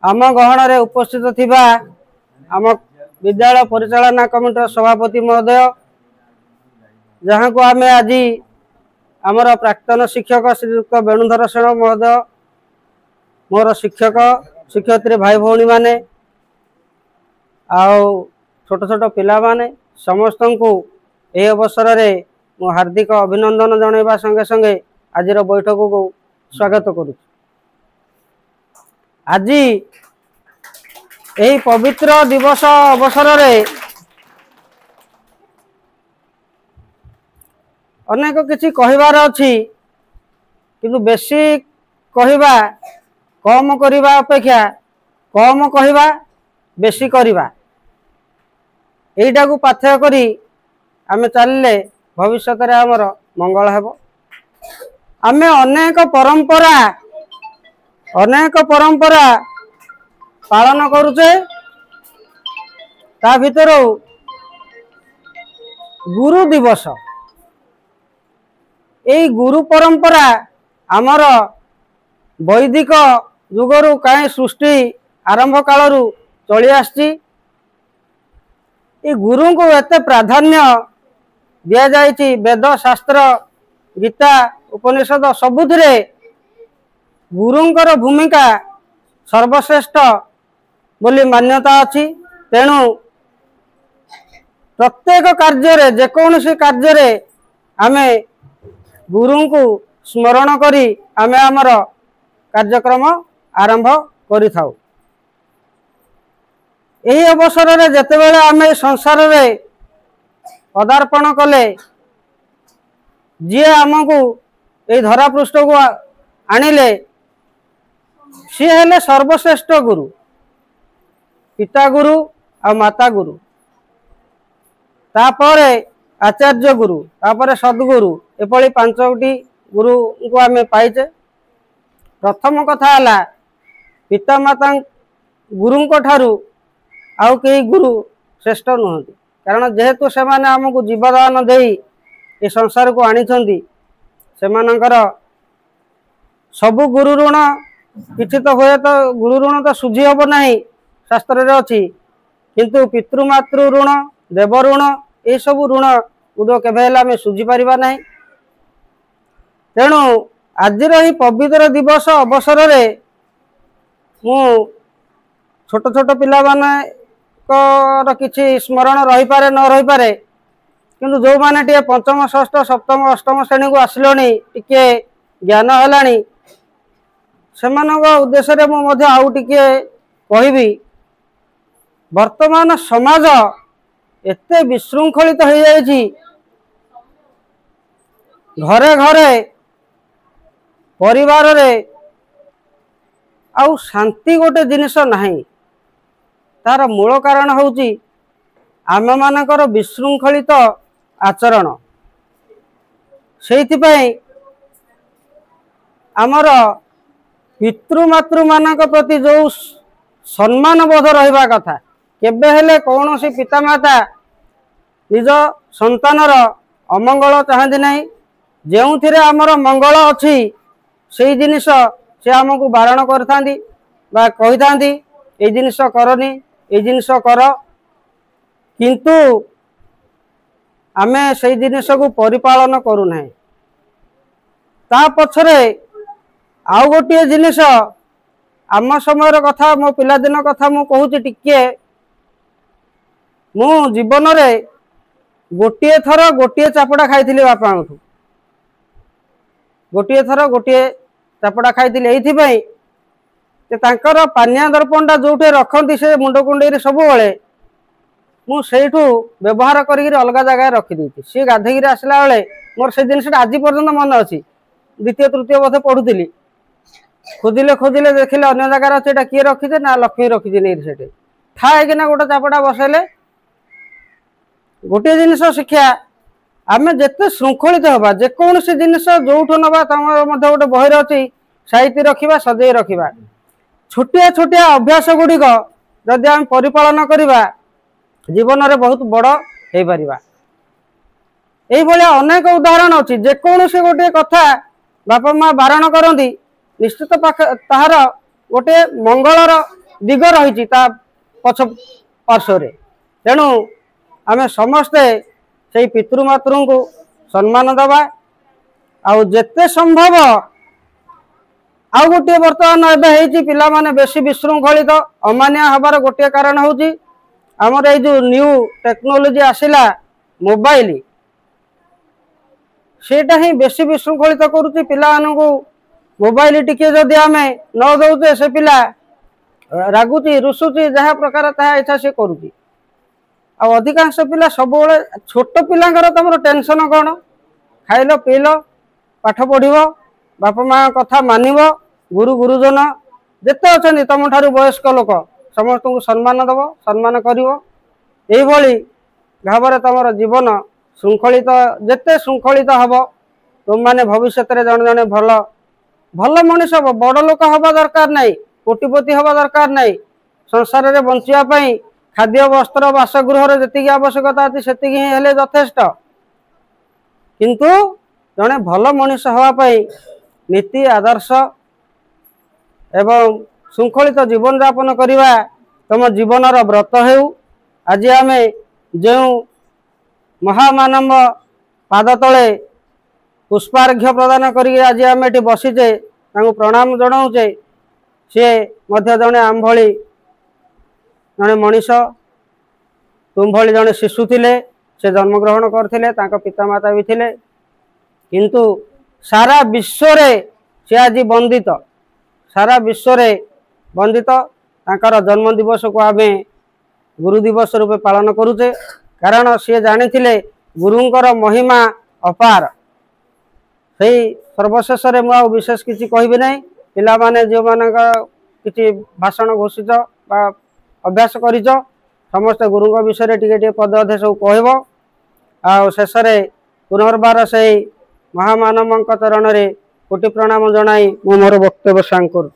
आम गहन रे उपस्थित थिबा आम विद्यालय परिचालना कमिटी सभापति महोदय जहाँ को आमे आज आमर प्राक्तन शिक्षक श्रीयुक्त वेणुधर सेन महोदय मोर शिक्षक शिक्षयित्री भाई भौणी माने आउ छोट छोट पिला माने समस्त को यह अवसर रे मु हार्दिक अभिनंदन जनइबा संगे संगे आज बैठक को स्वागत करूँ। आज यही पवित्र दिवस अवसर रे अनेक किछि कहिबार अछि किंतु बेसी कहिबा कम करिबा अपेक्षा कम कहिबा बेसी करिबा एइटा को पाथ्य करी आमे चलले भविष्य रे हमर मंगल हेबो। आमे अनेक परंपरा पालन करूचे ता भीतर गुरु दिवस यही गुरु परंपरा आमर वैदिक जुगरु कहीं सृष्टि आरंभ कालरू चली आसी गुरु को एते प्राधान्य दिया जायछि वेद शास्त्र गीता उपनिषद सबुथिरे गुरुंकर भूमिका सर्वश्रेष्ठ बोली मान्यता अछि। तेणु प्रत्येक कार्य रे जेकोसी कार्य रे आमे गुरु को स्मरण करी आमे आमर कार्यक्रम आरंभ करि थाउ। यही अवसर रे जेतेबेले आमे संसार रे पदार्पण कले जी आमको ये धरा पृष्ठ को आनिले सी हेले सर्वश्रेष्ठ गुरु पिता गुरु और माता गुरु तापरे आचार्य गुरु तापरे सद्गुरु एपली पांचटी गुरु को आमे पाइचे। प्रथम कथा हला पिता माता गुरु को ठारू आउ कई गुरु श्रेष्ठ नुहंती कारण जेहेतु से माने हमको जीवदान देई ए संसार को आनी सेमानंकर सबु गुरु ऋण किछि तो होए तो गुरु ऋण तो सुझी हब नहीं शास्त्र रे अछि किंतु पितृमातृ ऋण देव ऋण ए सब ऋण गुड़ के सुझी पारिबा नहीं। तेणु आज ही पवित्र दिवस अवसर रे मु छोट छोट पिला माने किछि स्मरण रही पारे न रही पारे किंतु जो माने टिके पंचम षष्ठ सप्तम अष्टम श्रेणी को आसिलोनी टिके ज्ञान हेलानी सेमानक उद्देश्य रे मु मध्ये आउ टिके कहिबी वर्तमान समाज एते विशृंखलित हो जायछि घरे घरे परिवार रे आउ शांति गोटे जिनिस नाही तार मूल कारण होउची आम मानकर विशृंखलित आचरण सेइथिपई आमर पितृमातृ मानक प्रति जो सम्मान बोध रहिबा कथा केबे हेले कौन सी पितामाता निज संतानर अमंगल चाहती नहीं जो आमर मंगल अच्छी से जिनिस से आमको बारण करथांती बा कहिथांती ए जिनिस करनी ए जिनिस कर किंतु आमे से जिनिस को परिपालन करू नहीं ता पछरे आउ गोटे जिनिस आम समय कथा मो पिलादिन कथा मु कहूची टिके मु जीवन रे गोटे थर गोटे चापड़ा खाई बापा गोटे थर गोटे चापड़ा खाई एइथिपई तांकर पानिया दर्पणटा जोठे रखती से मुंड कुंडे सब बेले मुठू व्यवहार करी अलग जगह रखी सी गाधे आसला बेले मोर से जिनसा आज पर्यंत मन अच्छी द्वितीय तृतीय बोधे पढ़ुली खोजिले खोजिले देखिले अन्य जगार अच्छे किए रखीजे ना लक्ष्मी रखीजे नहीं से थाए कि गोटे चापड़ा बसैले गोटे जिनिस शिक्षा आमे जेते श्रृंखलित होबा जेकोसी जिनिस जोठू नबा गोटे बहिर अच्छी साइती रखा सजई रखा छोटिया छोटिया अभ्यास गुड़िक जदि आम परिपालन करवा जीवन में बहुत बड़ हो पार। यही अनेक उदाहरण अच्छी जेकोसी गोटे कथा बापा माँ बारण करती निश्चित ताहार गोटे मंगलर दिग रही पछ पार्श्व तेणु आमे समस्ते से पितृमातृ को सम्मान दबा आते संभव आउ गोटे बर्तमान एवं पिला माने बेसी विशृंखलित अमानिया हबार गोटे कारण होची आमर ये जो न्यू टेक्नोलोजी आसिला मोबाइल सेटा ही बेसी विशृंखलित करुच्ची पिला मानू मोबाइल टिके जदि आमे न दौचे से पिला रागुची रुसुची जहाँ प्रकार ता इच्छा से करुच्ची अधिकांश पिला सब छोट पिलांकर तुम टेंशन कौन खाइल पील पाठ पढ़ बापा माँ कथा मानव गुरु गुरुजन जिते अच्छा तुम ठार वयस्क लोक समस्त को सम्मान दब सम्मान कर भाव तुम जीवन श्रृंखलित जिते श्रृंखलित हम तुम मैंने भविष्य में जन जन भल भल मनीष हम बड़ लोक हवा दरकार नहीं कोटिपति हवा दरकार नहीं संसार में बंचापी खाद्य वस्त्र बासगृह जी आवश्यकता अच्छी से यथेष्ट किंतु जड़े भल मनीष हाँपाई नीति आदर्श एवं श्रृंखलित जीवन यापन करवा तुम जीवन व्रत हो आज आम जो महामानव पाद तले पुष्पार्घ्य प्रदान करी आज आम ये बसीचे प्रणाम जनाऊे सी जड़े आम भली जड़े मनीष तुम भली जड़े शिशु थिले से जन्मग्रहण करते पितामाता भी थिले किंतु सारा विश्व रे से आज वंदित सारा विश्व रे वंदित तांकर जन्म दिवस को आमे गुरु दिवस रूपे पालन करुचे कारण सी जानी थिले गुरुंकर महिमा अपार से सर्वशेष रे मुआ विशेष किसी कहबी नहीं पिला माने जो मानक किसी भाषण घोषित बा अभ्यास करिच समस्त गुरुंक विषय टिके पद अधे सब कहब आ शेष पुनर्बार से महामानव चरण में कोटि प्रणाम जनाई मोर वक्तव्य सांग कर।